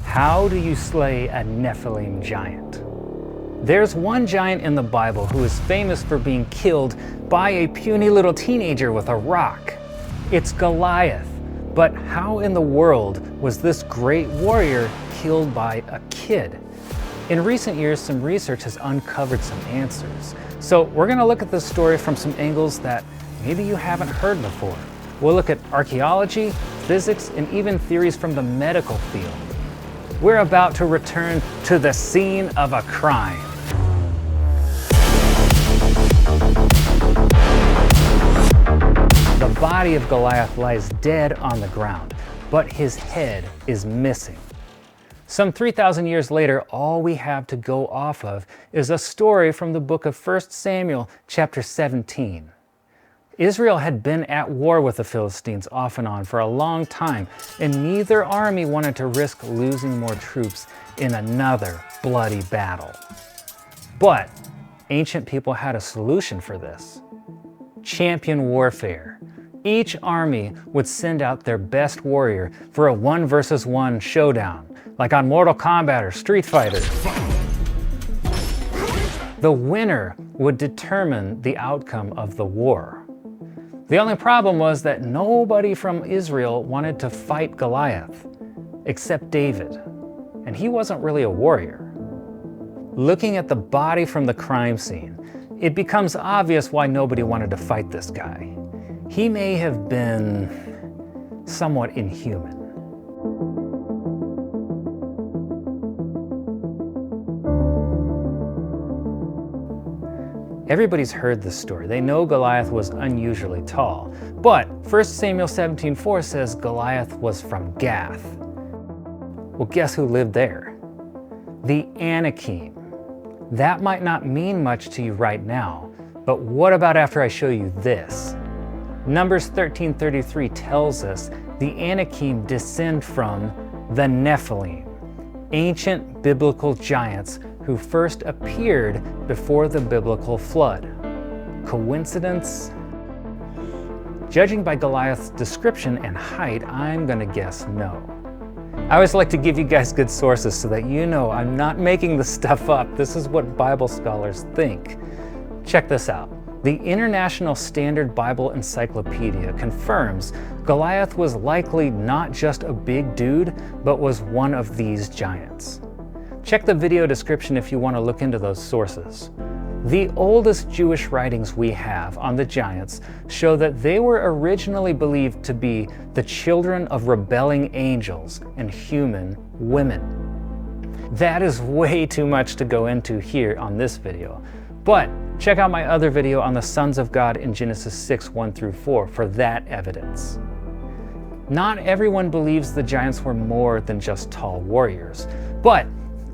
How do you slay a Nephilim giant? There's one giant in the Bible who is famous for being killed by a puny little teenager with a rock. It's Goliath. But how in the world was this great warrior killed by a kid? In recent years, some research has uncovered some answers. So we're going to look at this story from some angles that maybe you haven't heard before. We'll look at archaeology, physics, and even theories from the medical field. We're about to return to the scene of a crime. The body of Goliath lies dead on the ground, but his head is missing. Some 3,000 years later, all we have to go off of is a story from the book of 1 Samuel, chapter 17. Israel had been at war with the Philistines off and on for a long time, and neither army wanted to risk losing more troops in another bloody battle. But ancient people had a solution for this: champion warfare. Each army would send out their best warrior for a 1 versus 1 showdown, like on Mortal Kombat or Street Fighter. The winner would determine the outcome of the war. The only problem was that nobody from Israel wanted to fight Goliath, except David, and he wasn't really a warrior. Looking at the body from the crime scene, it becomes obvious why nobody wanted to fight this guy. He may have been somewhat inhuman. Everybody's heard this story. They know Goliath was unusually tall. But 1 Samuel 17:4 says Goliath was from Gath. Well, guess who lived there? The Anakim. That might not mean much to you right now, but what about after I show you this? Numbers 13:33 tells us the Anakim descend from the Nephilim, ancient biblical giants who first appeared before the biblical flood. Coincidence? Judging by Goliath's description and height, I'm gonna guess no. I always like to give you guys good sources so that you know I'm not making this stuff up. This is what Bible scholars think. Check this out. The International Standard Bible Encyclopedia confirms Goliath was likely not just a big dude, but was one of these giants. Check the video description if you want to look into those sources. The oldest Jewish writings we have on the giants show that they were originally believed to be the children of rebelling angels and human women. That is way too much to go into here on this video, but check out my other video on the sons of God in Genesis 6:1-4 for that evidence. Not everyone believes the giants were more than just tall warriors, but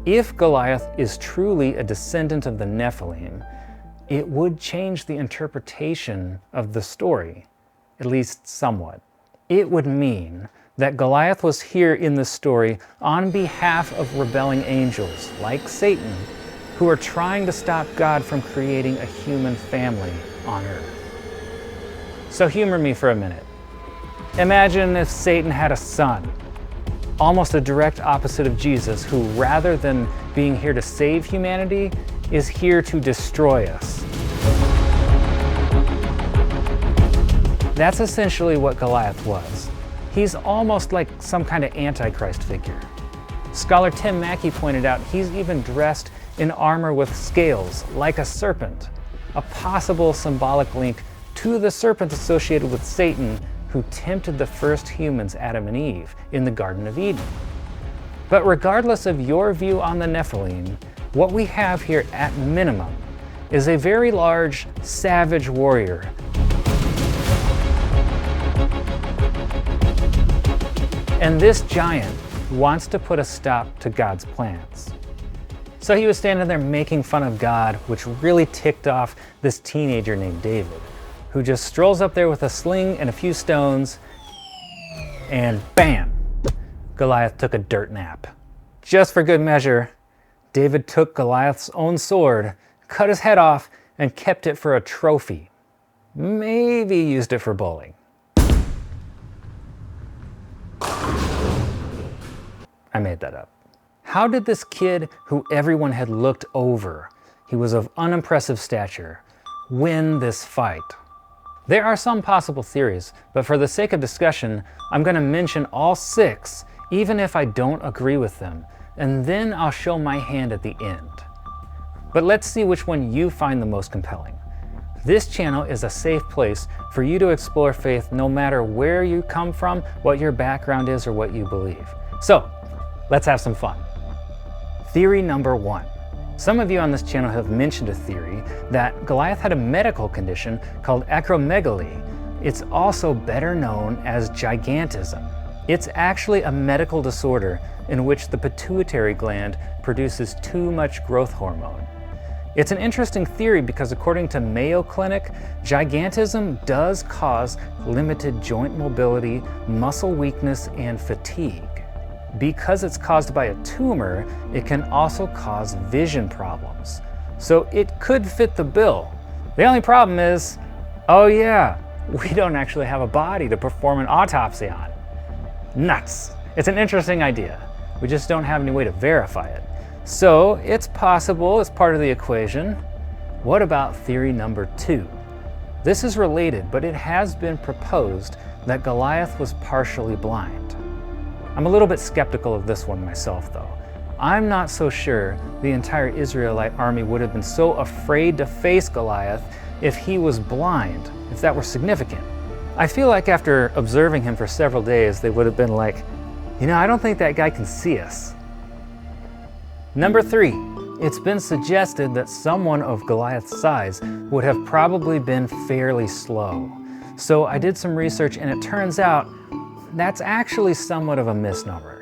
if Goliath is truly a descendant of the Nephilim, it would change the interpretation of the story, at least somewhat. It would mean that Goliath was here in the story on behalf of rebelling angels, like Satan, who are trying to stop God from creating a human family on earth. So humor me for a minute. Imagine if Satan had a son, almost a direct opposite of Jesus, who rather than being here to save humanity, is here to destroy us. That's essentially what Goliath was. He's almost like some kind of Antichrist figure. Scholar Tim Mackey pointed out he's even dressed in armor with scales, like a serpent, a possible symbolic link to the serpent associated with Satan, who tempted the first humans, Adam and Eve, in the Garden of Eden. But regardless of your view on the Nephilim, what we have here at minimum is a very large, savage warrior. And this giant wants to put a stop to God's plans. So he was standing there making fun of God, which really ticked off this teenager named David, who just strolls up there with a sling and a few stones, and bam! Goliath took a dirt nap. Just for good measure, David took Goliath's own sword, cut his head off, and kept it for a trophy. Maybe used it for bowling. I made that up. How did this kid, who everyone had looked over, he was of unimpressive stature, win this fight? There are some possible theories, but for the sake of discussion, I'm going to mention all 6, even if I don't agree with them, and then I'll show my hand at the end. But let's see which one you find the most compelling. This channel is a safe place for you to explore faith no matter where you come from, what your background is, or what you believe. So, let's have some fun. Theory number 1. Some of you on this channel have mentioned a theory that Goliath had a medical condition called acromegaly. It's also better known as gigantism. It's actually a medical disorder in which the pituitary gland produces too much growth hormone. It's an interesting theory because according to Mayo Clinic, gigantism does cause limited joint mobility, muscle weakness, and fatigue. Because it's caused by a tumor, it can also cause vision problems. So it could fit the bill. The only problem is, oh yeah, we don't actually have a body to perform an autopsy on. Nuts. It's an interesting idea. We just don't have any way to verify it. So it's possible as part of the equation. What about theory number 2? This is related, but it has been proposed that Goliath was partially blind. I'm a little bit skeptical of this one myself though. I'm not so sure the entire Israelite army would have been so afraid to face Goliath if he was blind, if that were significant. I feel like after observing him for several days, they would have been like, you know, I don't think that guy can see us. Number 3, it's been suggested that someone of Goliath's size would have probably been fairly slow. So I did some research and it turns out that's actually somewhat of a misnomer.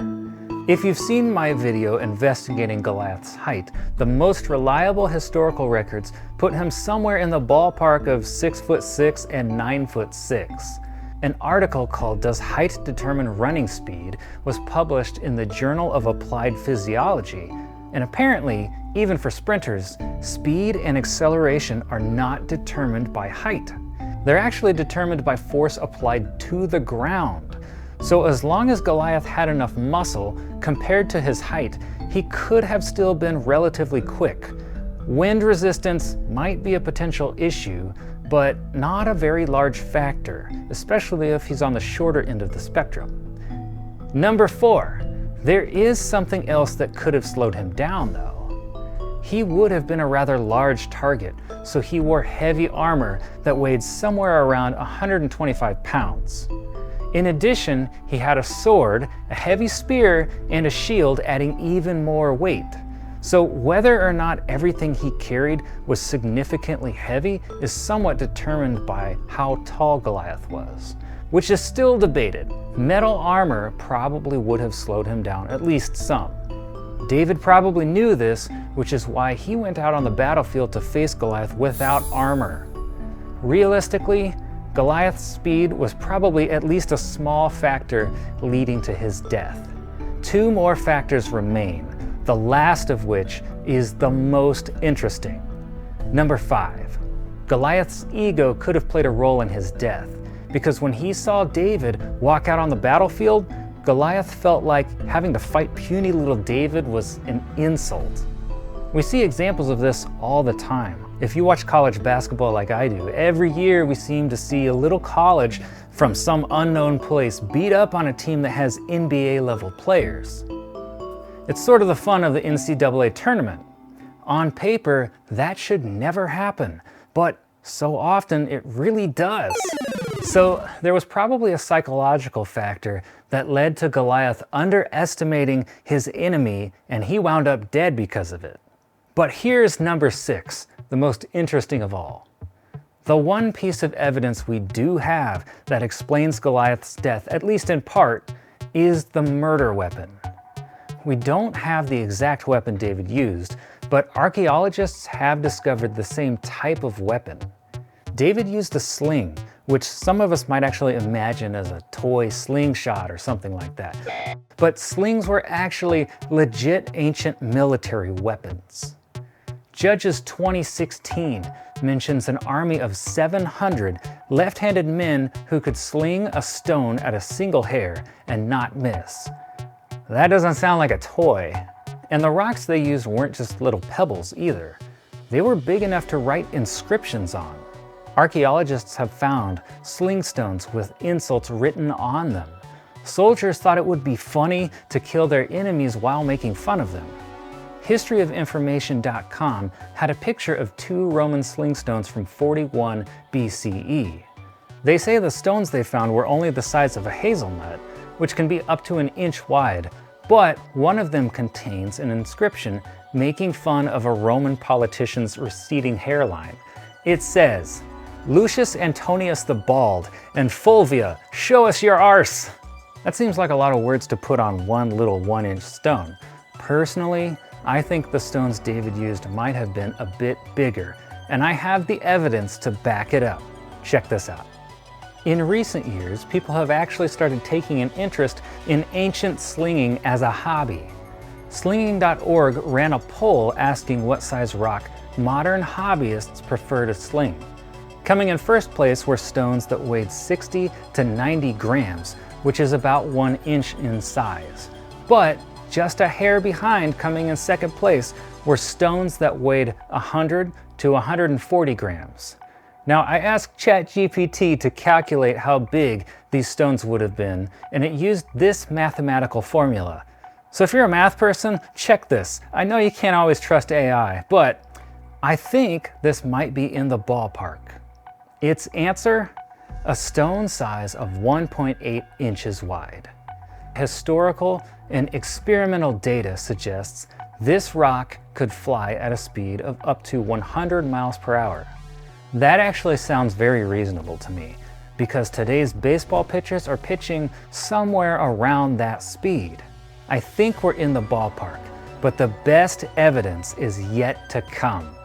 If you've seen my video investigating Goliath's height, the most reliable historical records put him somewhere in the ballpark of 6'6" and 9'6". An article called "Does Height Determine Running Speed" was published in the Journal of Applied Physiology. And apparently, even for sprinters, speed and acceleration are not determined by height. They're actually determined by force applied to the ground. So as long as Goliath had enough muscle compared to his height, he could have still been relatively quick. Wind resistance might be a potential issue, but not a very large factor, especially if he's on the shorter end of the spectrum. Number 4. There is something else that could have slowed him down though. He would have been a rather large target, so he wore heavy armor that weighed somewhere around 125 pounds. In addition, he had a sword, a heavy spear, and a shield adding even more weight. So whether or not everything he carried was significantly heavy is somewhat determined by how tall Goliath was, which is still debated. Metal armor probably would have slowed him down, at least some. David probably knew this, which is why he went out on the battlefield to face Goliath without armor. Realistically, Goliath's speed was probably at least a small factor leading to his death. 2 more factors remain, the last of which is the most interesting. Number 5. Goliath's ego could have played a role in his death, because when he saw David walk out on the battlefield, Goliath felt like having to fight puny little David was an insult. We see examples of this all the time. If you watch college basketball like I do, every year we seem to see a little college from some unknown place beat up on a team that has NBA level players. It's sort of the fun of the NCAA tournament. On paper, that should never happen, but so often it really does. So there was probably a psychological factor that led to Goliath underestimating his enemy, and he wound up dead because of it. But here's number 6, the most interesting of all. The one piece of evidence we do have that explains Goliath's death, at least in part, is the murder weapon. We don't have the exact weapon David used, but archaeologists have discovered the same type of weapon. David used a sling, which some of us might actually imagine as a toy slingshot or something like that. But slings were actually legit ancient military weapons. Judges 20:16 mentions an army of 700 left-handed men who could sling a stone at a single hair and not miss. That doesn't sound like a toy. And the rocks they used weren't just little pebbles either. They were big enough to write inscriptions on. Archaeologists have found sling stones with insults written on them. Soldiers thought it would be funny to kill their enemies while making fun of them. HistoryOfInformation.com had a picture of 2 Roman sling stones from 41 BCE. They say the stones they found were only the size of a hazelnut, which can be up to an inch wide, but one of them contains an inscription making fun of a Roman politician's receding hairline. It says, "Lucius Antonius the Bald and Fulvia, show us your arse." That seems like a lot of words to put on one little 1-inch stone. Personally, I think the stones David used might have been a bit bigger, and I have the evidence to back it up. Check this out. In recent years, people have actually started taking an interest in ancient slinging as a hobby. Slinging.org ran a poll asking what size rock modern hobbyists prefer to sling. Coming in first place were stones that weighed 60 to 90 grams, which is about 1 inch in size. But just a hair behind, coming in second place, were stones that weighed 100 to 140 grams. Now, I asked ChatGPT to calculate how big these stones would have been, and it used this mathematical formula. So if you're a math person, check this. I know you can't always trust AI, but I think this might be in the ballpark. Its answer? A stone size of 1.8 inches wide. Historical and experimental data suggests this rock could fly at a speed of up to 100 miles per hour. That actually sounds very reasonable to me, because today's baseball pitchers are pitching somewhere around that speed. I think we're in the ballpark, but the best evidence is yet to come.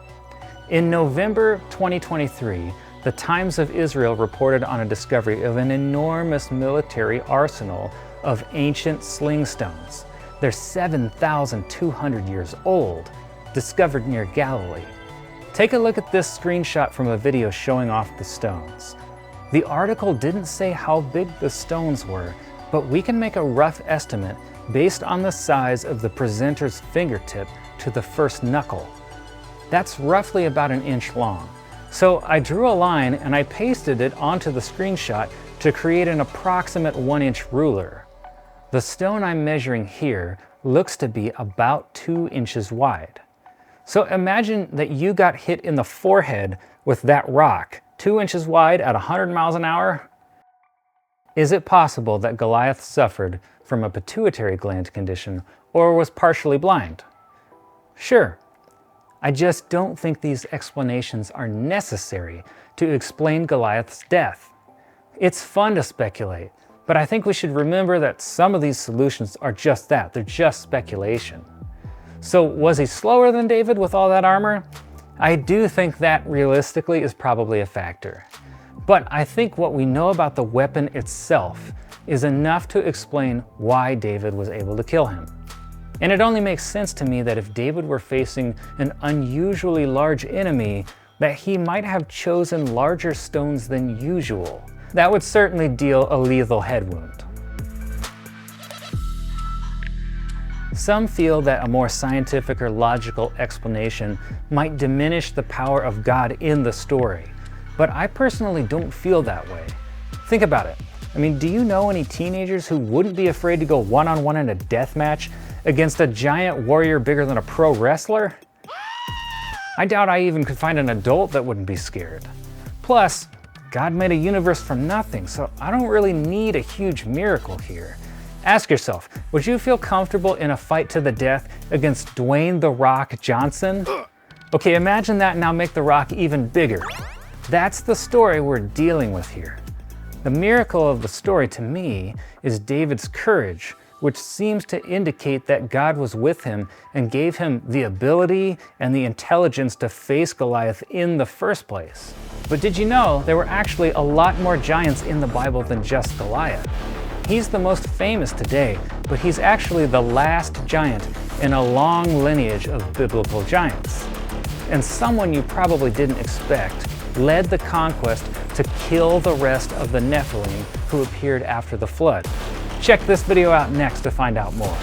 In November 2023, the Times of Israel reported on a discovery of an enormous military arsenal of ancient sling stones. They're 7,200 years old, discovered near Galilee. Take a look at this screenshot from a video showing off the stones. The article didn't say how big the stones were, but we can make a rough estimate based on the size of the presenter's fingertip to the first knuckle. That's roughly about 1 inch long. So I drew a line and I pasted it onto the screenshot to create an approximate 1-inch ruler. The stone I'm measuring here looks to be about 2 inches wide. So imagine that you got hit in the forehead with that rock, 2 inches wide at 100 miles an hour. Is it possible that Goliath suffered from a pituitary gland condition or was partially blind? Sure. I just don't think these explanations are necessary to explain Goliath's death. It's fun to speculate, but I think we should remember that some of these solutions are just that, they're just speculation. So was he slower than David with all that armor? I do think that realistically is probably a factor. But I think what we know about the weapon itself is enough to explain why David was able to kill him. And it only makes sense to me that if David were facing an unusually large enemy, that he might have chosen larger stones than usual. That would certainly deal a lethal head wound. Some feel that a more scientific or logical explanation might diminish the power of God in the story, but I personally don't feel that way. Think about it. I mean, do you know any teenagers who wouldn't be afraid to go one-on-one in a death match against a giant warrior bigger than a pro wrestler? I doubt I even could find an adult that wouldn't be scared. Plus, God made a universe from nothing, so I don't really need a huge miracle here. Ask yourself, would you feel comfortable in a fight to the death against Dwayne "The Rock" Johnson? Okay, imagine that and now make The Rock even bigger. That's the story we're dealing with here. The miracle of the story to me is David's courage, which seems to indicate that God was with him and gave him the ability and the intelligence to face Goliath in the first place. But did you know there were actually a lot more giants in the Bible than just Goliath? He's the most famous today, but he's actually the last giant in a long lineage of biblical giants. And someone you probably didn't expect led the conquest to kill the rest of the Nephilim who appeared after the flood. Check this video out next to find out more.